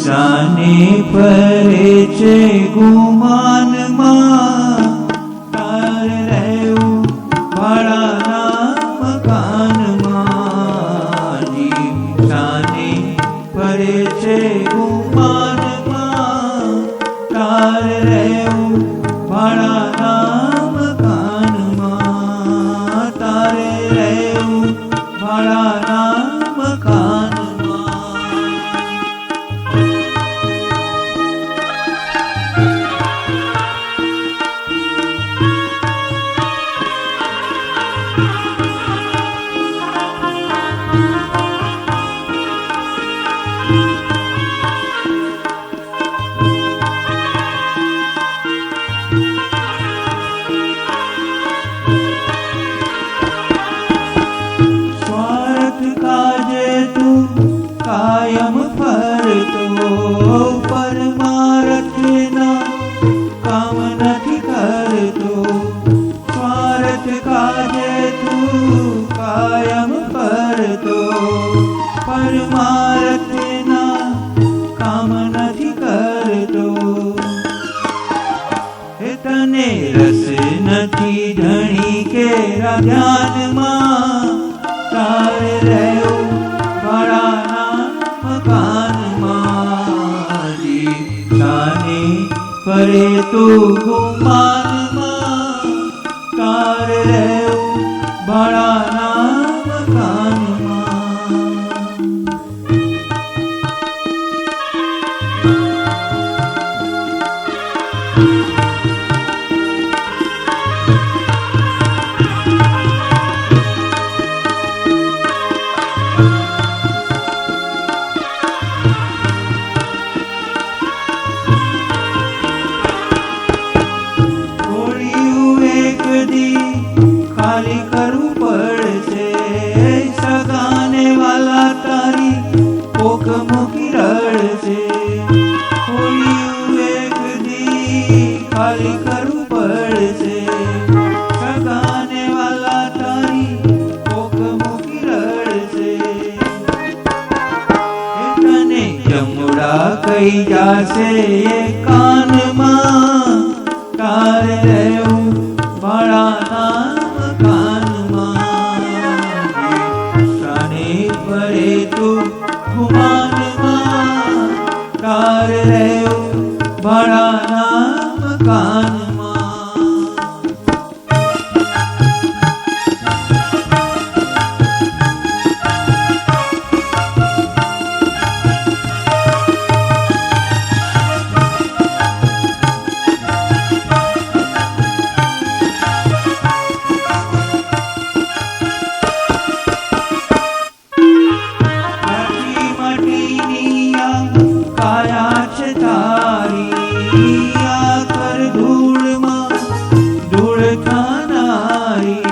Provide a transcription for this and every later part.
શાને ફરે છે ગુમાનમાં, તાર રહેવું ભાડાના મકાનમાં. જીવ શાને ફરે છે ગુમાનમાં, તાર રહેવું ભાડાના મકાનમાં, તારે રહેવું ભાડાના મકાનમાં. કાયમ ફરતો પરમાર્થના કામ નથી કરતો. સ્વાર્થ કાજે તું કાયમ ફરતો પરમાર્થના કામ નથી કરતો. તને રસ નથી ધણી કેરા ધ્યાનમાં, તારે રહેવું ભાડાના મકાનમાં. જીવ શાને ફરે તું ગુમાનમાં, તારે રહેવું ભાડાના મકાનમાં. ખાલી કરવું પડશે સગાને વાલા, તારી કોક મૂકી રડશે. એક દી ખાલી કરવું પડશે સગાને વાલા, તારી કોક મૂકી રડશે. તને જમુડા કઈ જાશે કાનમાં, તારે રહેવું ભાડાના મકાનમાં. શાને ફરે તું ગુમાનમાં, તારે રહેવું ભાડાના મકાનમાં. કાયા છે તારી આકર ધૂળમાં ધૂળ ખાનારી.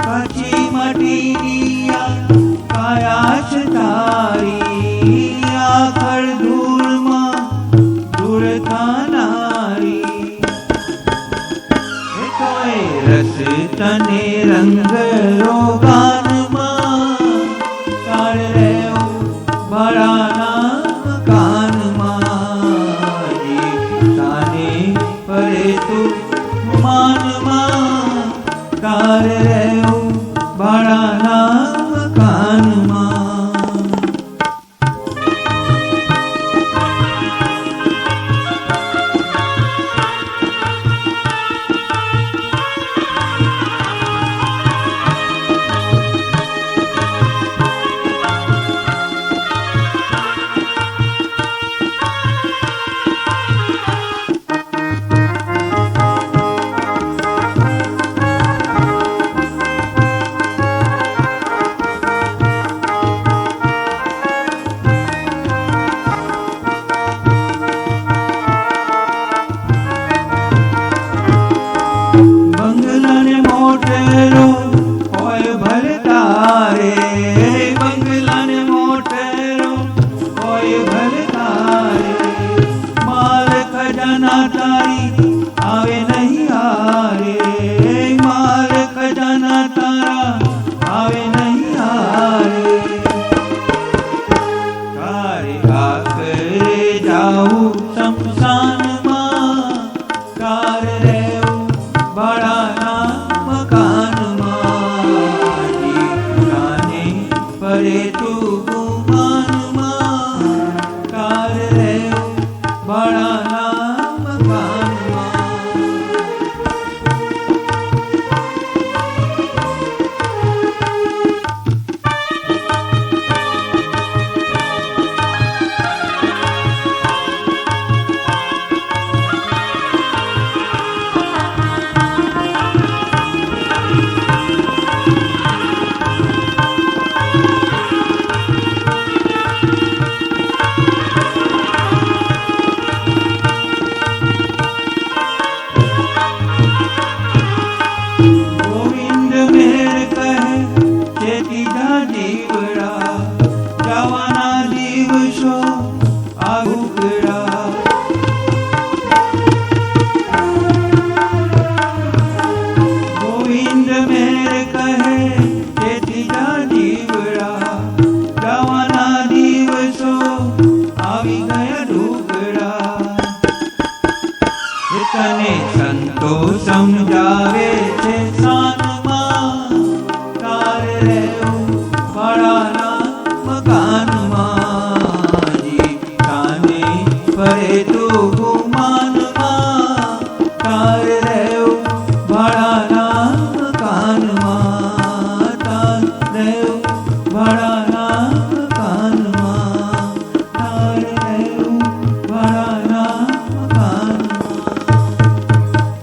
કાચી માટીની કાયા છે તારી આકર ધૂળમાં ધૂળ ખાનારી. રસ તને રંગ રોગાનમાં, તારે રહેવું ભાડાના મકાનમાં. જીવ શાને ફરે તું ગુમાનમાં, તારે રહેવું ભાડાના મકાનમાં. મેર કહે કે ત્રીજા જીવડા જવાના દિવસો આવી ગયા ઢુકડા તને સંતો સમજાવે છે